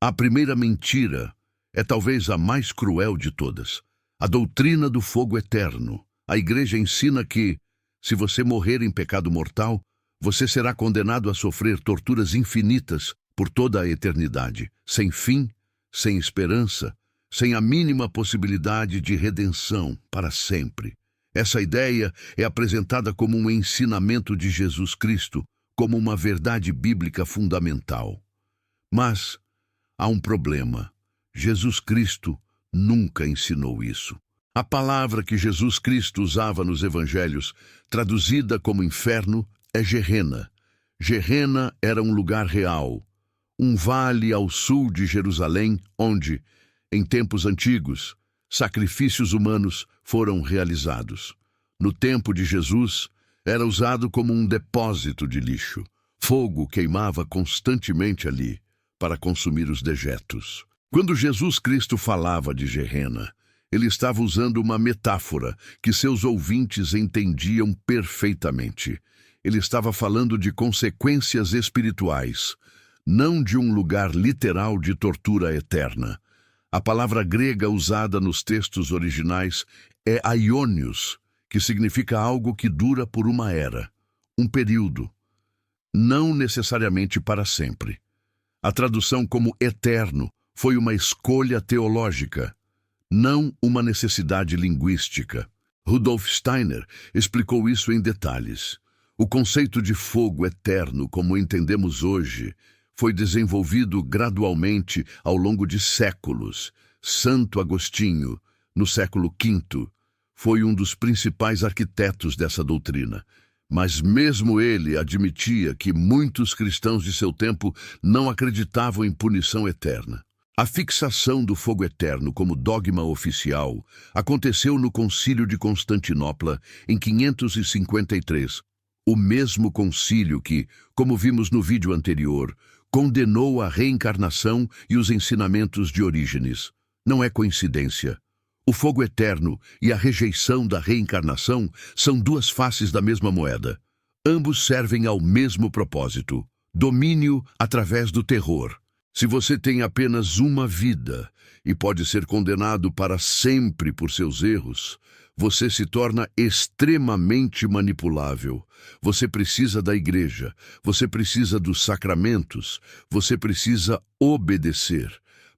A primeira mentira é talvez a mais cruel de todas. A doutrina do fogo eterno. A igreja ensina que, se você morrer em pecado mortal, você será condenado a sofrer torturas infinitas por toda a eternidade, sem fim, sem esperança, sem a mínima possibilidade de redenção para sempre. Essa ideia é apresentada como um ensinamento de Jesus Cristo, como uma verdade bíblica fundamental. Mas há um problema. Jesus Cristo nunca ensinou isso. A palavra que Jesus Cristo usava nos evangelhos, traduzida como inferno, é Gehenna. Gehenna era um lugar real, um vale ao sul de Jerusalém, onde, em tempos antigos, sacrifícios humanos foram realizados. No tempo de Jesus, era usado como um depósito de lixo. Fogo queimava constantemente ali para consumir os dejetos. Quando Jesus Cristo falava de Gehenna, ele estava usando uma metáfora que seus ouvintes entendiam perfeitamente. Ele estava falando de consequências espirituais, não de um lugar literal de tortura eterna. A palavra grega usada nos textos originais é aionios, que significa algo que dura por uma era, um período, não necessariamente para sempre. A tradução como eterno foi uma escolha teológica, não uma necessidade linguística. Rudolf Steiner explicou isso em detalhes. O conceito de fogo eterno, como entendemos hoje, foi desenvolvido gradualmente ao longo de séculos. Santo Agostinho, no século V, foi um dos principais arquitetos dessa doutrina. Mas mesmo ele admitia que muitos cristãos de seu tempo não acreditavam em punição eterna. A fixação do fogo eterno como dogma oficial aconteceu no Concílio de Constantinopla em 553, o mesmo concílio que, como vimos no vídeo anterior, condenou a reencarnação e os ensinamentos de Orígenes. Não é coincidência. O fogo eterno e a rejeição da reencarnação são duas faces da mesma moeda. Ambos servem ao mesmo propósito: domínio através do terror. Se você tem apenas uma vida e pode ser condenado para sempre por seus erros, você se torna extremamente manipulável. Você precisa da igreja, você precisa dos sacramentos, você precisa obedecer.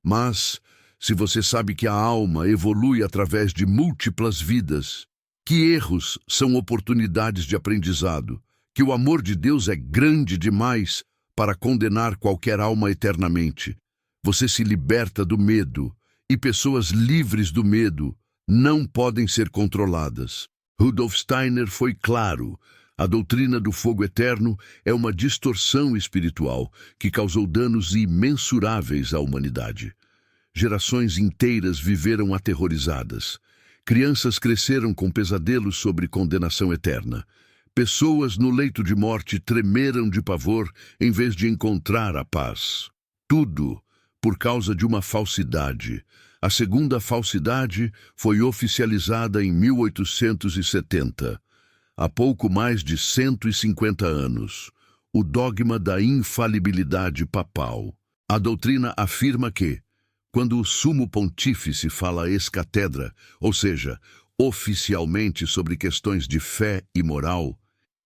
Mas, se você sabe que a alma evolui através de múltiplas vidas, que erros são oportunidades de aprendizado, que o amor de Deus é grande demais para condenar qualquer alma eternamente. Você se liberta do medo, e pessoas livres do medo não podem ser controladas. Rudolf Steiner foi claro: a doutrina do fogo eterno é uma distorção espiritual que causou danos imensuráveis à humanidade. Gerações inteiras viveram aterrorizadas. Crianças cresceram com pesadelos sobre condenação eterna. Pessoas no leito de morte tremeram de pavor em vez de encontrar a paz. Tudo por causa de uma falsidade. A segunda falsidade foi oficializada em 1870, há pouco mais de 150 anos. O dogma da infalibilidade papal. A doutrina afirma que, quando o sumo pontífice fala ex-cátedra, ou seja, oficialmente sobre questões de fé e moral,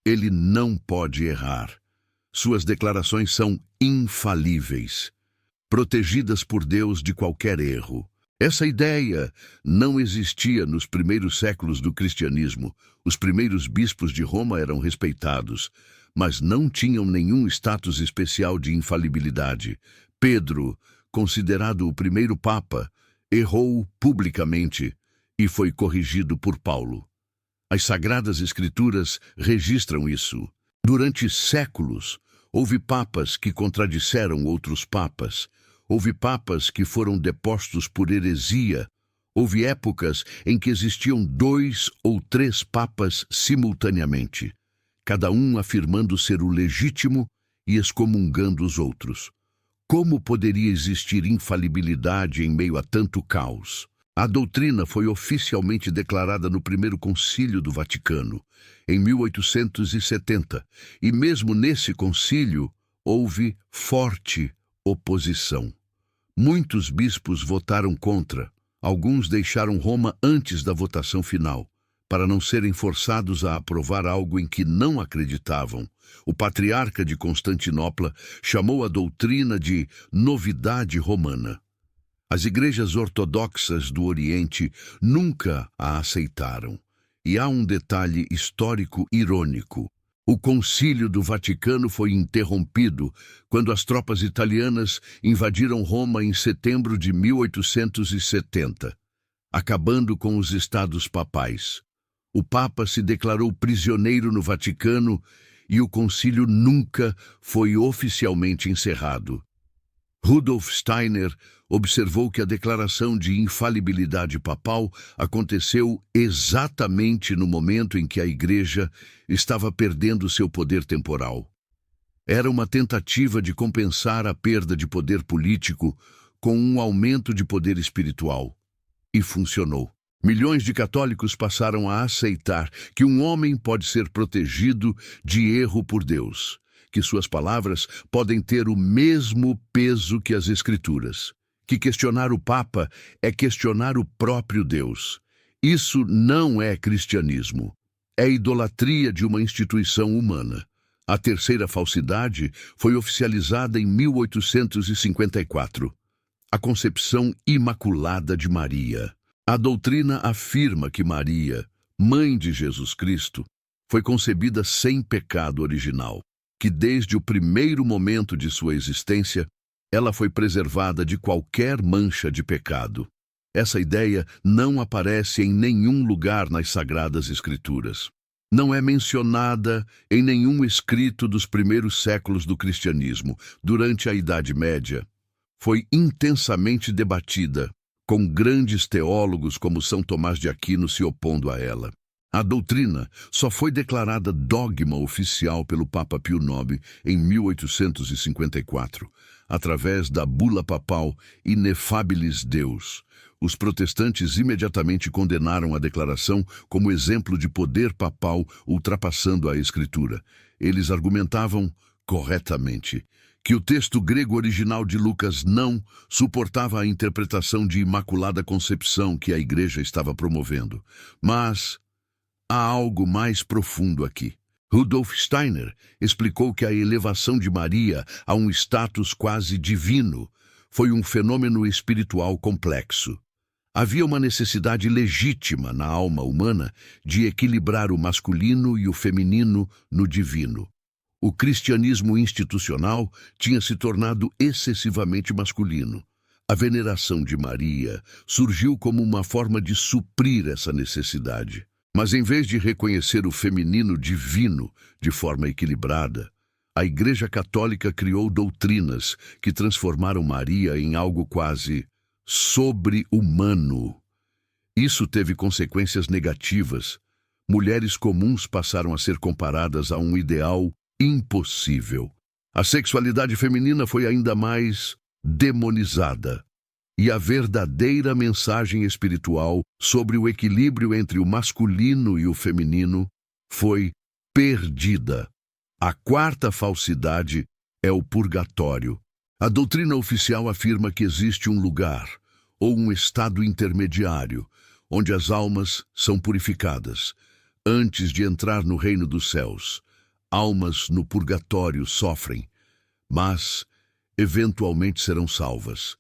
ele não pode errar. Suas declarações são infalíveis, protegidas por Deus de qualquer erro. Essa ideia não existia nos primeiros séculos do cristianismo. Os primeiros bispos de Roma eram respeitados, mas não tinham nenhum status especial de infalibilidade. Pedro, considerado o primeiro papa, errou publicamente e foi corrigido por Paulo. As Sagradas Escrituras registram isso. Durante séculos, houve papas que contradisseram outros papas. Houve papas que foram depostos por heresia. Houve épocas em que existiam 2 ou 3 papas simultaneamente, cada um afirmando ser o legítimo e excomungando os outros. Como poderia existir infalibilidade em meio a tanto caos? A doutrina foi oficialmente declarada no Primeiro Concílio do Vaticano, em 1870, e mesmo nesse concílio houve forte oposição. Muitos bispos votaram contra. Alguns deixaram Roma antes da votação final, para não serem forçados a aprovar algo em que não acreditavam. O patriarca de Constantinopla chamou a doutrina de novidade romana. As igrejas ortodoxas do Oriente nunca a aceitaram. E há um detalhe histórico irônico. O Concílio do Vaticano foi interrompido quando as tropas italianas invadiram Roma em setembro de 1870, acabando com os estados papais. O Papa se declarou prisioneiro no Vaticano e o concílio nunca foi oficialmente encerrado. Rudolf Steiner observou que a declaração de infalibilidade papal aconteceu exatamente no momento em que a Igreja estava perdendo seu poder temporal. Era uma tentativa de compensar a perda de poder político com um aumento de poder espiritual. E funcionou. Milhões de católicos passaram a aceitar que um homem pode ser protegido de erro por Deus, que suas palavras podem ter o mesmo peso que as Escrituras, que questionar o Papa é questionar o próprio Deus. Isso não é cristianismo, é idolatria de uma instituição humana. A terceira falsidade foi oficializada em 1854, a concepção imaculada de Maria. A doutrina afirma que Maria, mãe de Jesus Cristo, foi concebida sem pecado original, que desde o primeiro momento de sua existência, ela foi preservada de qualquer mancha de pecado. Essa ideia não aparece em nenhum lugar nas Sagradas Escrituras. Não é mencionada em nenhum escrito dos primeiros séculos do cristianismo. Durante a Idade Média, foi intensamente debatida, com grandes teólogos como São Tomás de Aquino se opondo a ela. A doutrina só foi declarada dogma oficial pelo Papa Pio IX em 1854, através da bula papal Ineffabilis Deus. Os protestantes imediatamente condenaram a declaração como exemplo de poder papal ultrapassando a Escritura. Eles argumentavam, corretamente, que o texto grego original de Lucas não suportava a interpretação de Imaculada Concepção que a Igreja estava promovendo. Mas há algo mais profundo aqui. Rudolf Steiner explicou que a elevação de Maria a um status quase divino foi um fenômeno espiritual complexo. Havia uma necessidade legítima na alma humana de equilibrar o masculino e o feminino no divino. O cristianismo institucional tinha se tornado excessivamente masculino. A veneração de Maria surgiu como uma forma de suprir essa necessidade. Mas em vez de reconhecer o feminino divino de forma equilibrada, a Igreja Católica criou doutrinas que transformaram Maria em algo quase sobre-humano. Isso teve consequências negativas. Mulheres comuns passaram a ser comparadas a um ideal impossível. A sexualidade feminina foi ainda mais demonizada. E a verdadeira mensagem espiritual sobre o equilíbrio entre o masculino e o feminino foi perdida. A quarta falsidade é o purgatório. A doutrina oficial afirma que existe um lugar, ou um estado intermediário, onde as almas são purificadas, antes de entrar no reino dos céus. Almas no purgatório sofrem, mas eventualmente serão salvas.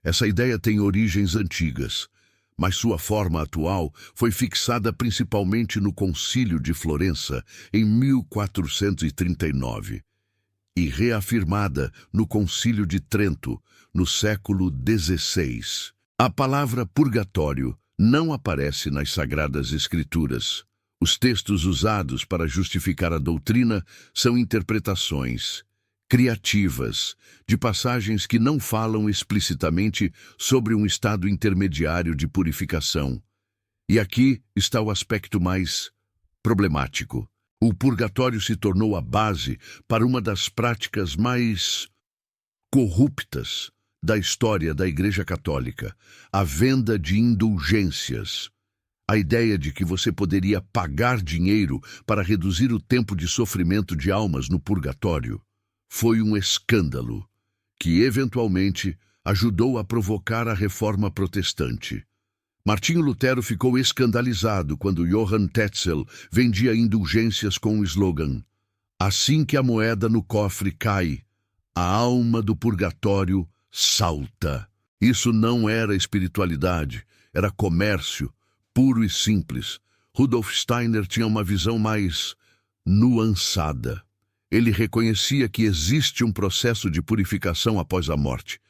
Essa ideia tem origens antigas, mas sua forma atual foi fixada principalmente no Concílio de Florença, em 1439, e reafirmada no Concílio de Trento, no século XVI. A palavra purgatório não aparece nas Sagradas Escrituras. Os textos usados para justificar a doutrina são interpretações criativas de passagens que não falam explicitamente sobre um estado intermediário de purificação. E aqui está o aspecto mais problemático. O purgatório se tornou a base para uma das práticas mais corruptas da história da Igreja Católica, a venda de indulgências. A ideia de que você poderia pagar dinheiro para reduzir o tempo de sofrimento de almas no purgatório foi um escândalo que, eventualmente, ajudou a provocar a Reforma Protestante. Martinho Lutero ficou escandalizado quando Johann Tetzel vendia indulgências com o slogan: "Assim que a moeda no cofre cai, a alma do purgatório salta." Isso não era espiritualidade, era comércio, puro e simples. Rudolf Steiner tinha uma visão mais nuançada. Ele reconhecia que existe um processo de purificação após a morte.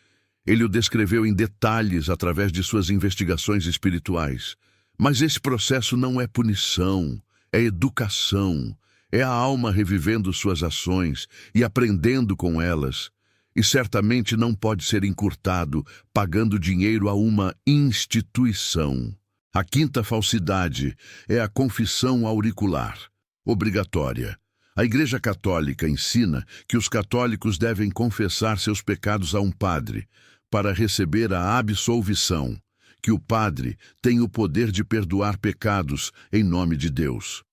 Ele o descreveu em detalhes através de suas investigações espirituais. Mas esse processo não é punição, é educação. É a alma revivendo suas ações e aprendendo com elas. E certamente não pode ser encurtado pagando dinheiro a uma instituição. A quinta falsidade é a confissão auricular, obrigatória. A Igreja Católica ensina que os católicos devem confessar seus pecados a um padre para receber a absolvição, que o padre tem o poder de perdoar pecados em nome de Deus.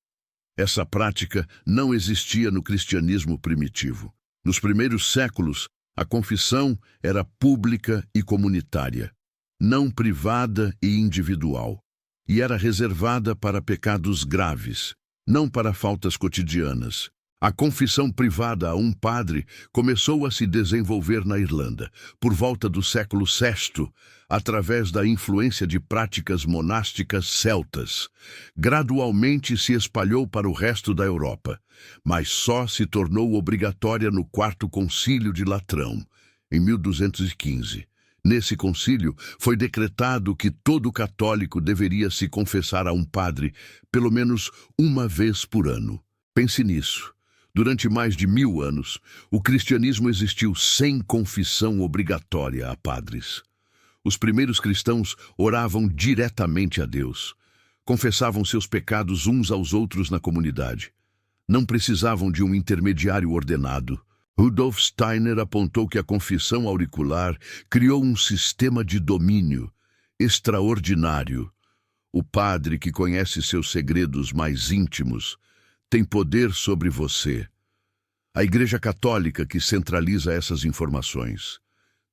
Essa prática não existia no cristianismo primitivo. Nos primeiros séculos, a confissão era pública e comunitária, não privada e individual, e era reservada para pecados graves, não para faltas cotidianas. A confissão privada a um padre começou a se desenvolver na Irlanda, por volta do século VI, através da influência de práticas monásticas celtas. Gradualmente se espalhou para o resto da Europa, mas só se tornou obrigatória no Quarto Concílio de Latrão, em 1215. Nesse concílio, foi decretado que todo católico deveria se confessar a um padre pelo menos uma vez por ano. Pense nisso. Durante mais de 1000 anos, o cristianismo existiu sem confissão obrigatória a padres. Os primeiros cristãos oravam diretamente a Deus. Confessavam seus pecados uns aos outros na comunidade. Não precisavam de um intermediário ordenado. Rudolf Steiner apontou que a confissão auricular criou um sistema de domínio extraordinário. O padre que conhece seus segredos mais íntimos tem poder sobre você. A Igreja Católica, que centraliza essas informações,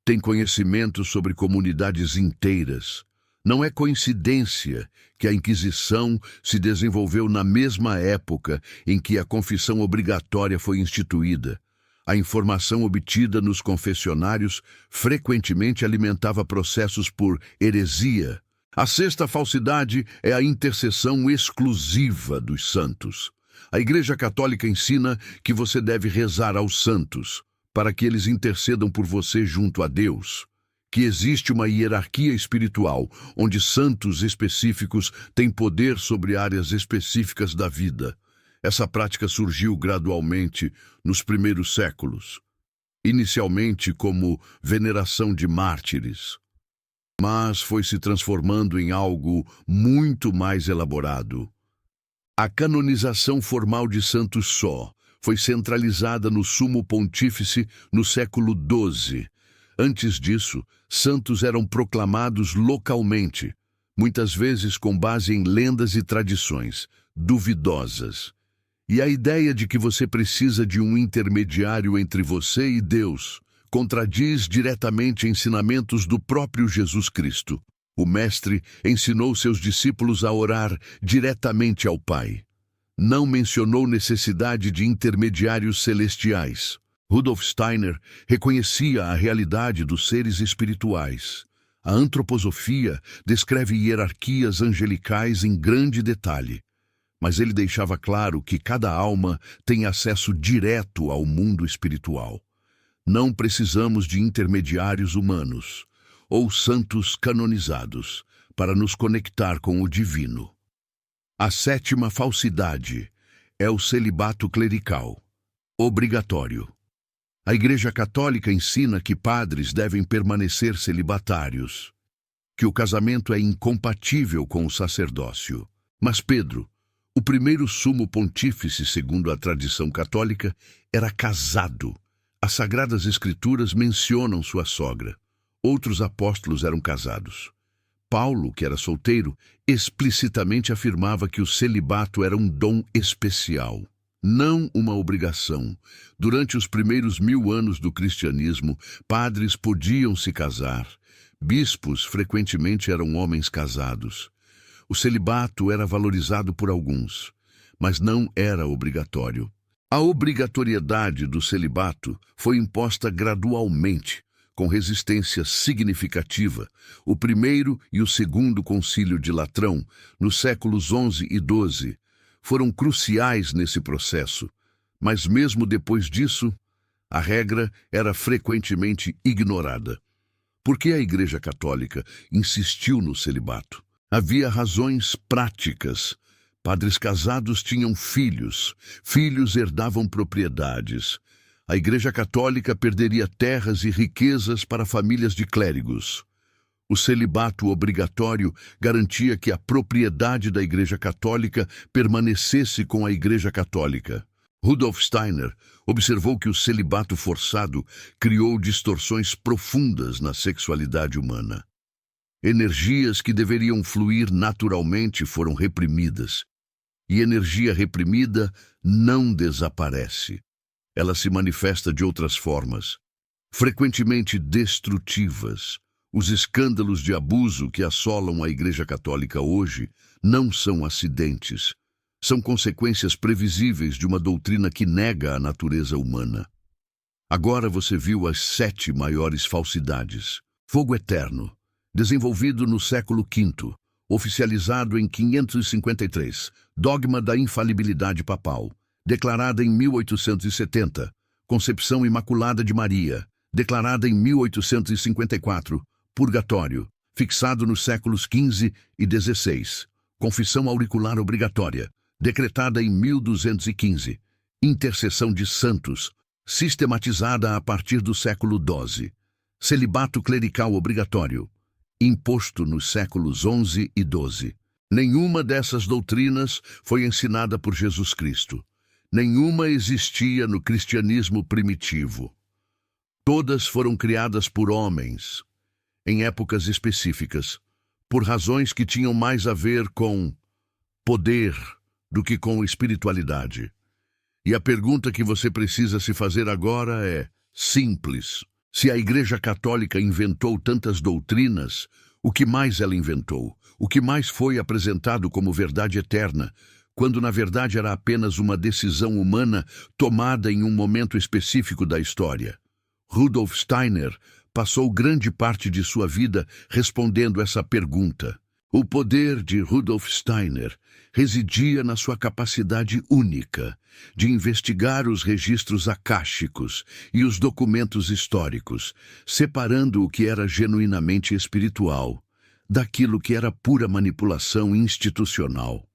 tem conhecimento sobre comunidades inteiras. Não é coincidência que a Inquisição se desenvolveu na mesma época em que a confissão obrigatória foi instituída. A informação obtida nos confessionários frequentemente alimentava processos por heresia. A sexta falsidade é a intercessão exclusiva dos santos. A Igreja Católica ensina que você deve rezar aos santos, para que eles intercedam por você junto a Deus. Que existe uma hierarquia espiritual, onde santos específicos têm poder sobre áreas específicas da vida. Essa prática surgiu gradualmente nos primeiros séculos, inicialmente como veneração de mártires, mas foi se transformando em algo muito mais elaborado. A canonização formal de santos só foi centralizada no Sumo Pontífice no século XII. Antes disso, santos eram proclamados localmente, muitas vezes com base em lendas e tradições duvidosas. E a ideia de que você precisa de um intermediário entre você e Deus contradiz diretamente ensinamentos do próprio Jesus Cristo. O Mestre ensinou seus discípulos a orar diretamente ao Pai. Não mencionou necessidade de intermediários celestiais. Rudolf Steiner reconhecia a realidade dos seres espirituais. A antroposofia descreve hierarquias angelicais em grande detalhe, mas ele deixava claro que cada alma tem acesso direto ao mundo espiritual. Não precisamos de intermediários humanos ou santos canonizados para nos conectar com o divino. A sétima falsidade é o celibato clerical, obrigatório. A Igreja Católica ensina que padres devem permanecer celibatários, que o casamento é incompatível com o sacerdócio. Mas Pedro, o primeiro sumo pontífice segundo a tradição católica, era casado. As Sagradas Escrituras mencionam sua sogra. Outros apóstolos eram casados. Paulo, que era solteiro, explicitamente afirmava que o celibato era um dom especial. não uma obrigação. Durante os primeiros 1000 anos do cristianismo, padres podiam se casar. Bispos frequentemente eram homens casados. O celibato era valorizado por alguns, mas não era obrigatório. A obrigatoriedade do celibato foi imposta gradualmente, com resistência significativa. O primeiro e o segundo concílio de Latrão, nos séculos XI e XII, foram cruciais nesse processo, mas mesmo depois disso, a regra era frequentemente ignorada. Por que a Igreja Católica insistiu no celibato? Havia razões práticas. Padres casados tinham filhos, filhos herdavam propriedades. A Igreja Católica perderia terras e riquezas para famílias de clérigos. O celibato obrigatório garantia que a propriedade da Igreja Católica permanecesse com a Igreja Católica. Rudolf Steiner observou que o celibato forçado criou distorções profundas na sexualidade humana. Energias que deveriam fluir naturalmente foram reprimidas. E energia reprimida não desaparece. Ela se manifesta de outras formas, frequentemente destrutivas. Os escândalos de abuso que assolam a Igreja Católica hoje não são acidentes. São consequências previsíveis de uma doutrina que nega a natureza humana. Agora você viu as 7 maiores falsidades. Fogo eterno, desenvolvido no século V, oficializado em 553, dogma da infalibilidade papal, declarada em 1870, concepção imaculada de Maria, declarada em 1854, purgatório, fixado nos séculos XV e XVI, confissão auricular obrigatória, decretada em 1215, intercessão de santos, sistematizada a partir do século XII, celibato clerical obrigatório, imposto nos séculos XI e XII. Nenhuma dessas doutrinas foi ensinada por Jesus Cristo. Nenhuma existia no cristianismo primitivo. Todas foram criadas por homens, em épocas específicas, por razões que tinham mais a ver com poder do que com espiritualidade. E a pergunta que você precisa se fazer agora é simples. Se a Igreja Católica inventou tantas doutrinas, o que mais ela inventou? O que mais foi apresentado como verdade eterna, quando na verdade era apenas uma decisão humana tomada em um momento específico da história? Rudolf Steiner passou grande parte de sua vida respondendo essa pergunta. O poder de Rudolf Steiner residia na sua capacidade única de investigar os registros acásticos e os documentos históricos, separando o que era genuinamente espiritual daquilo que era pura manipulação institucional.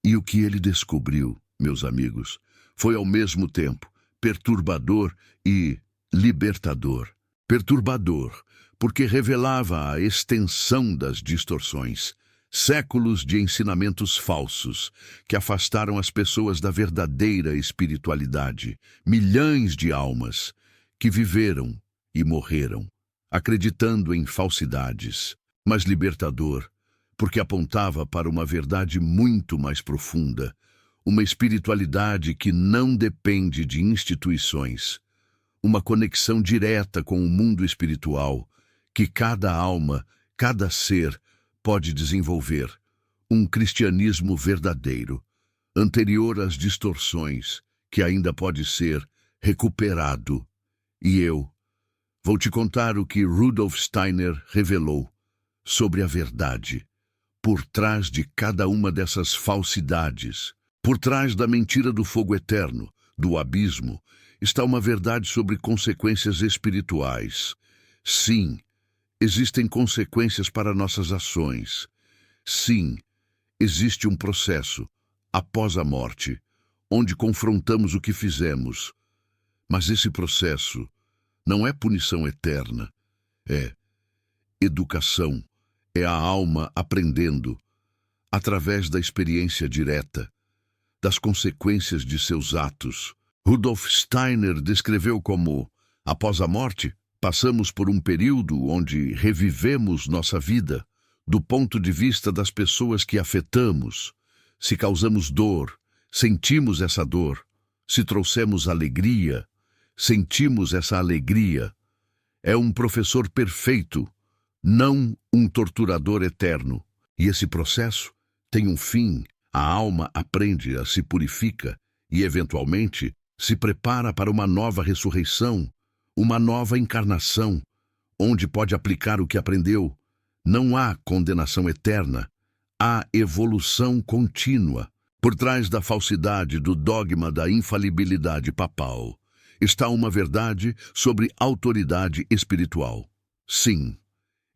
E o que ele descobriu, meus amigos, foi ao mesmo tempo perturbador e libertador. Perturbador, porque revelava a extensão das distorções, séculos de ensinamentos falsos que afastaram as pessoas da verdadeira espiritualidade, milhões de almas que viveram e morreram, acreditando em falsidades, mas libertador, porque apontava para uma verdade muito mais profunda, uma espiritualidade que não depende de instituições, uma conexão direta com o mundo espiritual que cada alma, cada ser pode desenvolver, um cristianismo verdadeiro, anterior às distorções, que ainda pode ser recuperado. E eu vou te contar o que Rudolf Steiner revelou sobre a verdade. Por trás de cada uma dessas falsidades, por trás da mentira do fogo eterno, do abismo, está uma verdade sobre consequências espirituais. Sim, existem consequências para nossas ações. Sim, existe um processo, após a morte, onde confrontamos o que fizemos. Mas esse processo não é punição eterna, é educação, é a alma aprendendo, através da experiência direta, das consequências de seus atos. Rudolf Steiner descreveu como, após a morte, passamos por um período onde revivemos nossa vida do ponto de vista das pessoas que afetamos. Se causamos dor, sentimos essa dor, Se trouxemos alegria, sentimos essa alegria. É um professor perfeito, não um torturador eterno. E esse processo tem um fim. A alma aprende, se purifica e, eventualmente, se prepara para uma nova ressurreição, uma nova encarnação, onde pode aplicar o que aprendeu. Não há condenação eterna, há evolução contínua. Por trás da falsidade do dogma da infalibilidade papal está uma verdade sobre autoridade espiritual. Sim,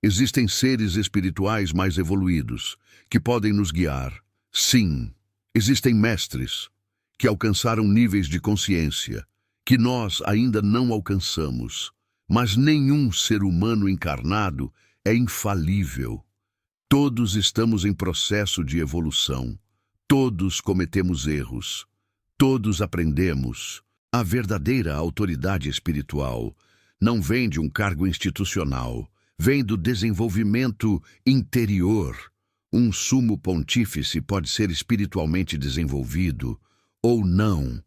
existem seres espirituais mais evoluídos que podem nos guiar. Sim, existem mestres que alcançaram níveis de consciência que nós ainda não alcançamos. Mas nenhum ser humano encarnado é infalível. Todos estamos em processo de evolução. Todos cometemos erros. Todos aprendemos. A verdadeira autoridade espiritual não vem de um cargo institucional, vem do desenvolvimento interior. Um sumo pontífice pode ser espiritualmente desenvolvido ou não.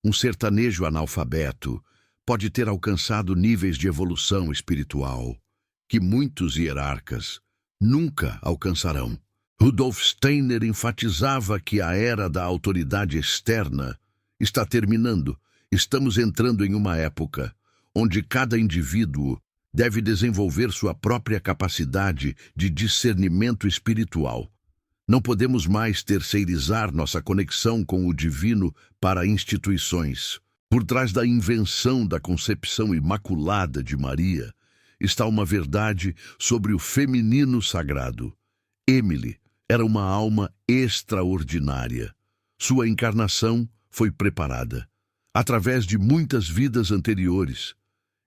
Um sertanejo analfabeto pode ter alcançado níveis de evolução espiritual que muitos hierarcas nunca alcançarão. Rudolf Steiner enfatizava que a era da autoridade externa está terminando. Estamos entrando em uma época onde cada indivíduo deve desenvolver sua própria capacidade de discernimento espiritual. Não podemos mais terceirizar nossa conexão com o divino para instituições. Por trás da invenção da concepção imaculada de Maria está uma verdade sobre o feminino sagrado. Emily era uma alma extraordinária. Sua encarnação foi preparada. Através de muitas vidas anteriores,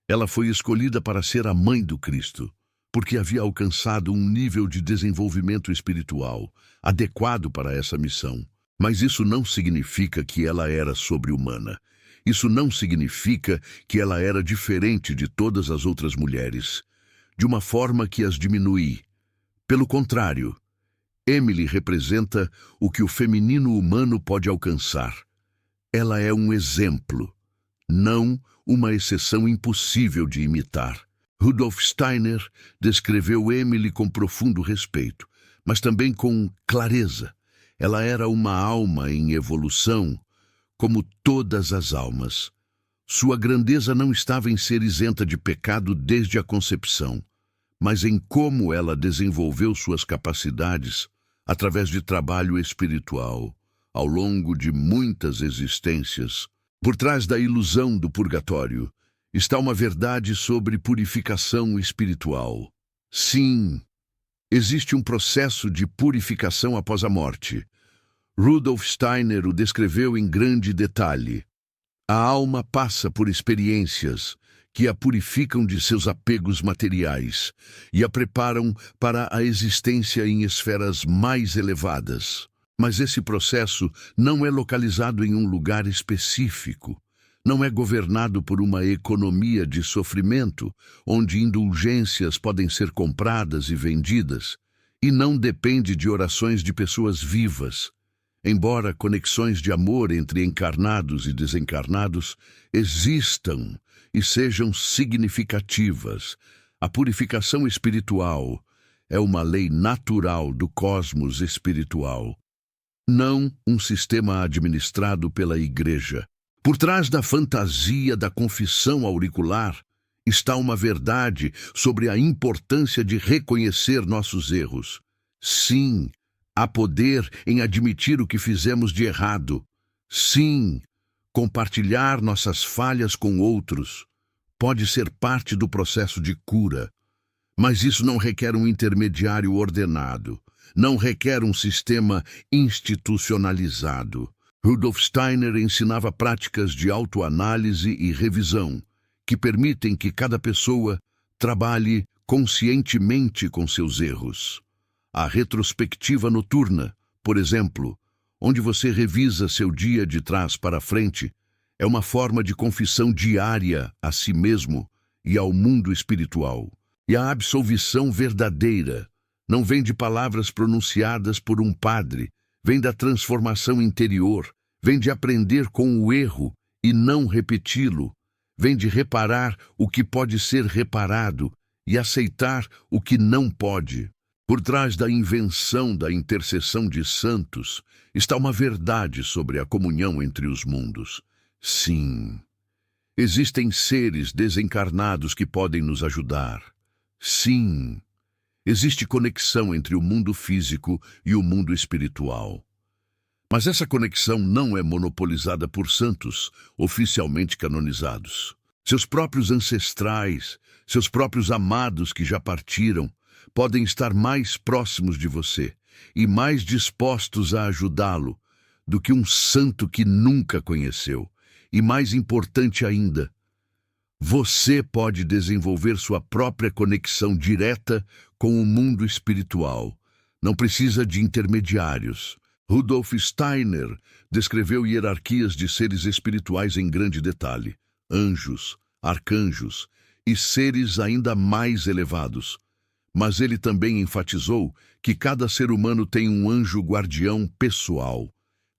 ela foi escolhida para ser a mãe do Cristo, porque havia alcançado um nível de desenvolvimento espiritual adequado para essa missão. Mas isso não significa que ela era sobre-humana. Isso não significa que ela era diferente de todas as outras mulheres, de uma forma que as diminui. Pelo contrário, Emily representa o que o feminino humano pode alcançar. Ela é um exemplo, não uma exceção impossível de imitar. Rudolf Steiner descreveu Emily com profundo respeito, mas também com clareza. Ela era uma alma em evolução, como todas as almas. Sua grandeza não estava em ser isenta de pecado desde a concepção, mas em como ela desenvolveu suas capacidades através de trabalho espiritual, ao longo de muitas existências. Por trás da ilusão do purgatório está uma verdade sobre purificação espiritual. Sim, existe um processo de purificação após a morte. Rudolf Steiner o descreveu em grande detalhe. A alma passa por experiências que a purificam de seus apegos materiais e a preparam para a existência em esferas mais elevadas. Mas esse processo não é localizado em um lugar específico. Não é governado por uma economia de sofrimento, onde indulgências podem ser compradas e vendidas, e não depende de orações de pessoas vivas. Embora conexões de amor entre encarnados e desencarnados existam e sejam significativas, a purificação espiritual é uma lei natural do cosmos espiritual, não um sistema administrado pela Igreja. Por trás da fantasia da confissão auricular está uma verdade sobre a importância de reconhecer nossos erros. Sim, há poder em admitir o que fizemos de errado. Sim, compartilhar nossas falhas com outros pode ser parte do processo de cura. Mas isso não requer um intermediário ordenado, não requer um sistema institucionalizado. Rudolf Steiner ensinava práticas de autoanálise e revisão que permitem que cada pessoa trabalhe conscientemente com seus erros. A retrospectiva noturna, por exemplo, onde você revisa seu dia de trás para frente, é uma forma de confissão diária a si mesmo e ao mundo espiritual. E a absolvição verdadeira não vem de palavras pronunciadas por um padre, vem da transformação interior, vem de aprender com o erro e não repeti-lo. Vem de reparar o que pode ser reparado e aceitar o que não pode. Por trás da invenção da intercessão de santos está uma verdade sobre a comunhão entre os mundos. Sim, existem seres desencarnados que podem nos ajudar. Sim, existe conexão entre o mundo físico e o mundo espiritual. Mas essa conexão não é monopolizada por santos oficialmente canonizados. Seus próprios ancestrais, seus próprios amados que já partiram, podem estar mais próximos de você e mais dispostos a ajudá-lo do que um santo que nunca conheceu. E mais importante ainda, você pode desenvolver sua própria conexão direta com o mundo espiritual. Não precisa de intermediários. Rudolf Steiner descreveu hierarquias de seres espirituais em grande detalhe: anjos, arcanjos e seres ainda mais elevados. Mas ele também enfatizou que cada ser humano tem um anjo guardião pessoal.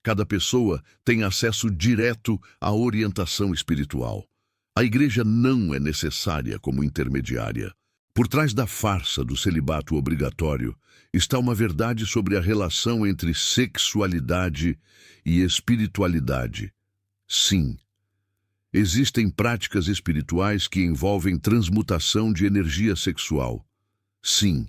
Cada pessoa tem acesso direto à orientação espiritual. A igreja não é necessária como intermediária. Por trás da farsa do celibato obrigatório está uma verdade sobre a relação entre sexualidade e espiritualidade. Sim, existem práticas espirituais que envolvem transmutação de energia sexual. Sim,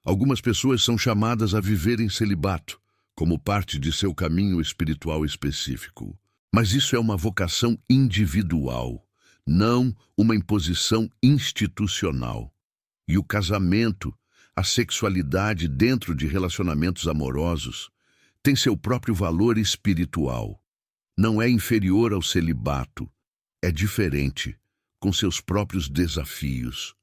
algumas pessoas são chamadas a viver em celibato, como parte de seu caminho espiritual específico. Mas isso é uma vocação individual, não uma imposição institucional. E o casamento, a sexualidade dentro de relacionamentos amorosos, tem seu próprio valor espiritual. Não é inferior ao celibato, é diferente, com seus próprios desafios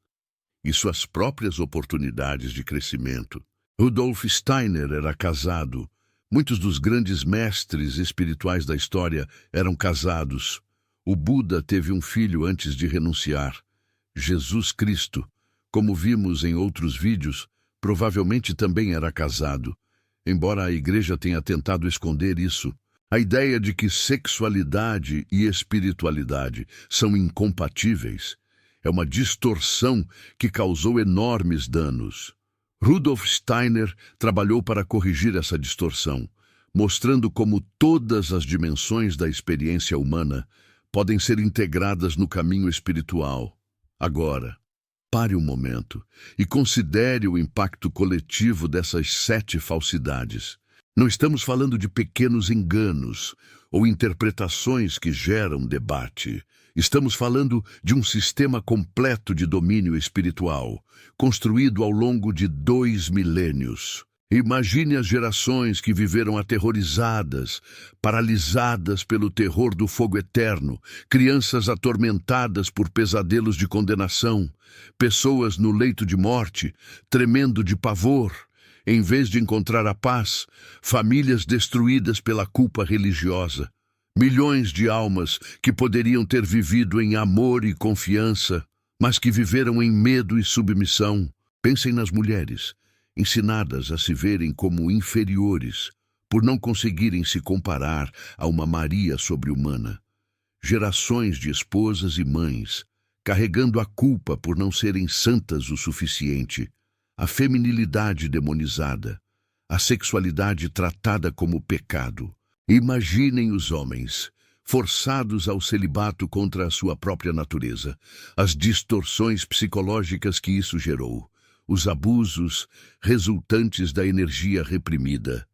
e suas próprias oportunidades de crescimento. Rudolf Steiner era casado. Muitos dos grandes mestres espirituais da história eram casados. O Buda teve um filho antes de renunciar. Jesus Cristo, como vimos em outros vídeos, provavelmente também era casado, embora a igreja tenha tentado esconder isso. A ideia de que sexualidade e espiritualidade são incompatíveis é uma distorção que causou enormes danos. Rudolf Steiner trabalhou para corrigir essa distorção, mostrando como todas as dimensões da experiência humana podem ser integradas no caminho espiritual. Agora, pare um momento e considere o impacto coletivo dessas 7 falsidades. Não estamos falando de pequenos enganos ou interpretações que geram debate. Estamos falando de um sistema completo de domínio espiritual, construído ao longo de 2 milênios. Imagine as gerações que viveram aterrorizadas, paralisadas pelo terror do fogo eterno, crianças atormentadas por pesadelos de condenação, pessoas no leito de morte, tremendo de pavor. Em vez de encontrar a paz, famílias destruídas pela culpa religiosa. Milhões de almas que poderiam ter vivido em amor e confiança, mas que viveram em medo e submissão. Pensem nas mulheres, ensinadas a se verem como inferiores, por não conseguirem se comparar a uma Maria sobre-humana. Gerações de esposas e mães, carregando a culpa por não serem santas o suficiente. A feminilidade demonizada, a sexualidade tratada como pecado. Imaginem os homens, forçados ao celibato contra a sua própria natureza, as distorções psicológicas que isso gerou, os abusos resultantes da energia reprimida,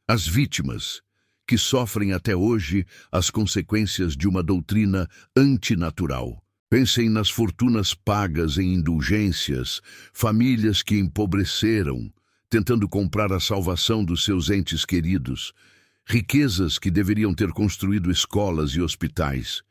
as vítimas, que sofrem até hoje as consequências de uma doutrina antinatural. Pensem nas fortunas pagas em indulgências, famílias que empobreceram, tentando comprar a salvação dos seus entes queridos, riquezas que deveriam ter construído escolas e hospitais,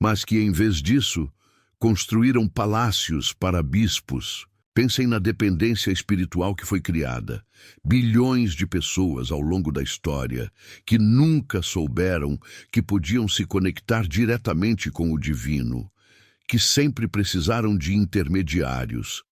mas que, em vez disso, construíram palácios para bispos. Pensem na dependência espiritual que foi criada. Bilhões de pessoas ao longo da história que nunca souberam que podiam se conectar diretamente com o divino, que sempre precisaram de intermediários,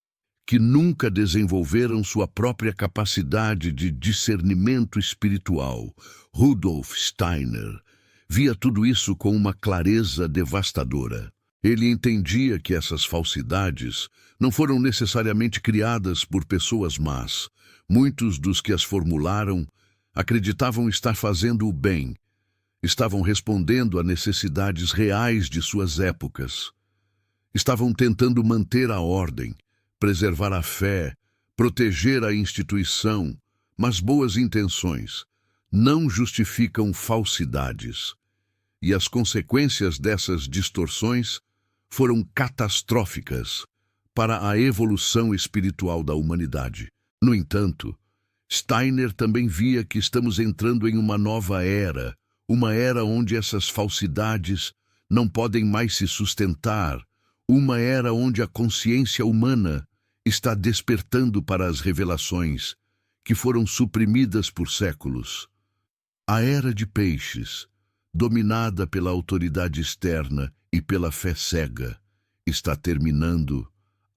que nunca desenvolveram sua própria capacidade de discernimento espiritual. Rudolf Steiner via tudo isso com uma clareza devastadora. Ele entendia que essas falsidades não foram necessariamente criadas por pessoas más. Muitos dos que as formularam acreditavam estar fazendo o bem, estavam respondendo a necessidades reais de suas épocas. Estavam tentando manter a ordem, preservar a fé, proteger a instituição, mas boas intenções não justificam falsidades. E as consequências dessas distorções foram catastróficas para a evolução espiritual da humanidade. No entanto, Steiner também via que estamos entrando em uma nova era, uma era onde essas falsidades não podem mais se sustentar, uma era onde a consciência humana está despertando para as revelações que foram suprimidas por séculos. A era de Peixes, dominada pela autoridade externa e pela fé cega, está terminando.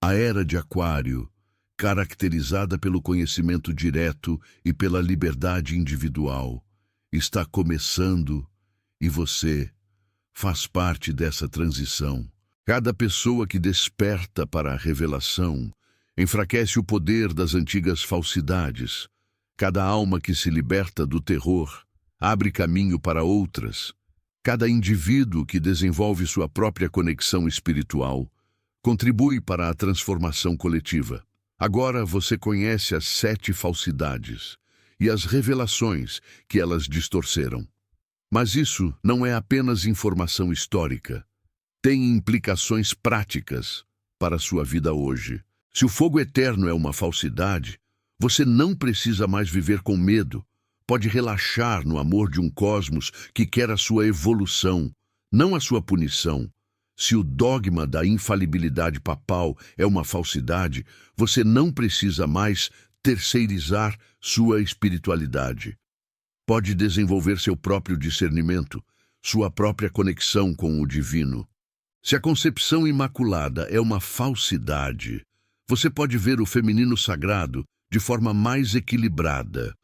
A era de Aquário, caracterizada pelo conhecimento direto e pela liberdade individual, está começando e você faz parte dessa transição. Cada pessoa que desperta para a revelação enfraquece o poder das antigas falsidades. Cada alma que se liberta do terror abre caminho para outras. Cada indivíduo que desenvolve sua própria conexão espiritual contribui para a transformação coletiva. Agora você conhece as 7 falsidades e as revelações que elas distorceram. Mas isso não é apenas informação histórica. Tem implicações práticas para a sua vida hoje. Se o fogo eterno é uma falsidade, você não precisa mais viver com medo. Pode relaxar no amor de um cosmos que quer a sua evolução, não a sua punição. Se o dogma da infalibilidade papal é uma falsidade, você não precisa mais terceirizar sua espiritualidade. Pode desenvolver seu próprio discernimento, sua própria conexão com o divino. Se a concepção imaculada é uma falsidade, você pode ver o feminino sagrado de forma mais equilibrada.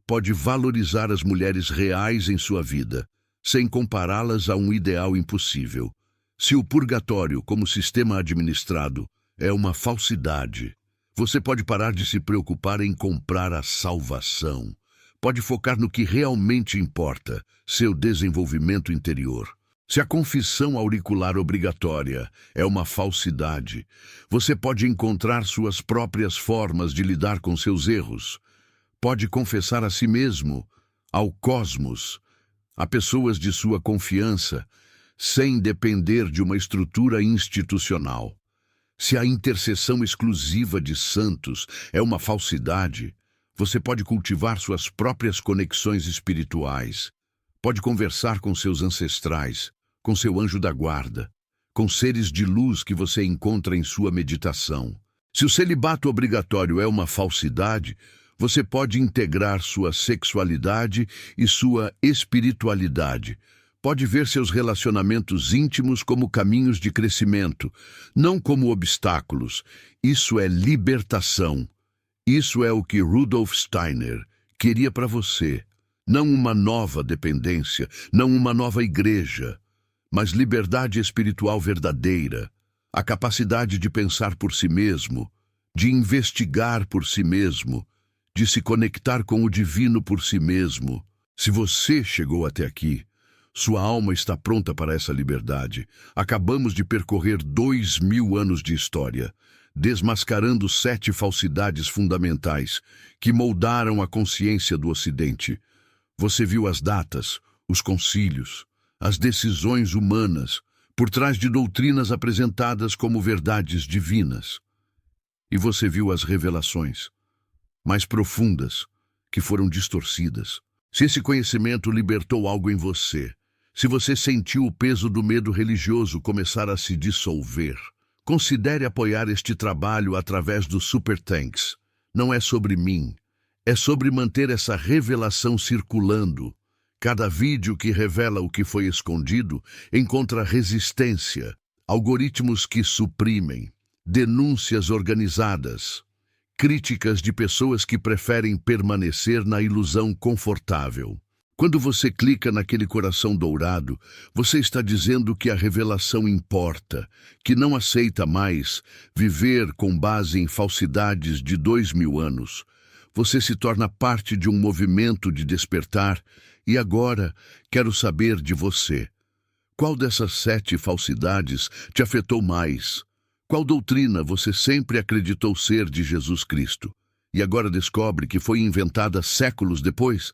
Pode valorizar as mulheres reais em sua vida, sem compará-las a um ideal impossível. Se o purgatório, como sistema administrado, é uma falsidade, você pode parar de se preocupar em comprar a salvação. Pode focar no que realmente importa, seu desenvolvimento interior. Se a confissão auricular obrigatória é uma falsidade, você pode encontrar suas próprias formas de lidar com seus erros. Pode confessar a si mesmo, ao cosmos, a pessoas de sua confiança, sem depender de uma estrutura institucional. Se a intercessão exclusiva de santos é uma falsidade, você pode cultivar suas próprias conexões espirituais. Pode conversar com seus ancestrais, com seu anjo da guarda, com seres de luz que você encontra em sua meditação. Se o celibato obrigatório é uma falsidade, você pode integrar sua sexualidade e sua espiritualidade. Pode ver seus relacionamentos íntimos como caminhos de crescimento, não como obstáculos. Isso é libertação. Isso é o que Rudolf Steiner queria para você. Não uma nova dependência, não uma nova igreja, mas liberdade espiritual verdadeira, a capacidade de pensar por si mesmo, de investigar por si mesmo, de se conectar com o divino por si mesmo. Se você chegou até aqui, sua alma está pronta para essa liberdade. Acabamos de percorrer 2000 anos de história, desmascarando 7 falsidades fundamentais que moldaram a consciência do Ocidente. Você viu as datas, os concílios, as decisões humanas, por trás de doutrinas apresentadas como verdades divinas. E você viu as revelações mais profundas que foram distorcidas. Se esse conhecimento libertou algo em você, se você sentiu o peso do medo religioso começar a se dissolver, considere apoiar este trabalho através do Super Thanks. Não é sobre mim, é sobre manter essa revelação circulando. Cada vídeo que revela o que foi escondido encontra resistência, algoritmos que suprimem, denúncias organizadas, críticas de pessoas que preferem permanecer na ilusão confortável. Quando você clica naquele coração dourado, você está dizendo que a revelação importa, que não aceita mais viver com base em falsidades de 2000 anos. Você se torna parte de um movimento de despertar e agora quero saber de você. Qual dessas 7 falsidades te afetou mais? Qual doutrina você sempre acreditou ser de Jesus Cristo e agora descobre que foi inventada séculos depois?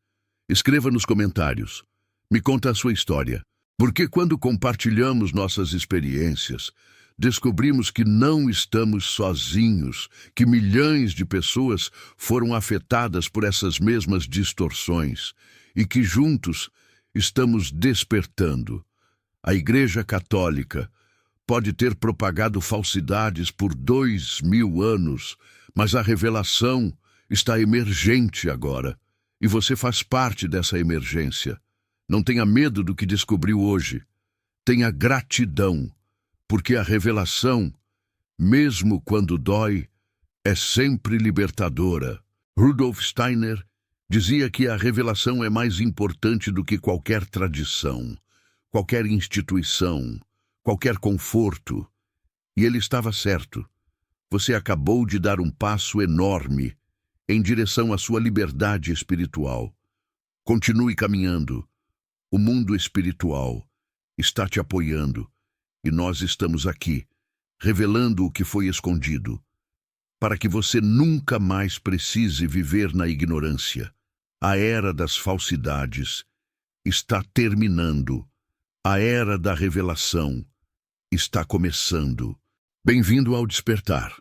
Escreva nos comentários. Me conta a sua história. Porque quando compartilhamos nossas experiências, descobrimos que não estamos sozinhos, que milhões de pessoas foram afetadas por essas mesmas distorções e que juntos estamos despertando. A Igreja Católica pode ter propagado falsidades por 2000 anos, mas a revelação está emergente agora. E você faz parte dessa emergência. Não tenha medo do que descobriu hoje. Tenha gratidão, porque a revelação, mesmo quando dói, é sempre libertadora. Rudolf Steiner dizia que a revelação é mais importante do que qualquer tradição, qualquer instituição, qualquer conforto. E ele estava certo. Você acabou de dar um passo enorme em direção à sua liberdade espiritual. Continue caminhando. O mundo espiritual está te apoiando e nós estamos aqui, revelando o que foi escondido, para que você nunca mais precise viver na ignorância. A era das falsidades está terminando. A era da revelação está começando. Bem-vindo ao despertar.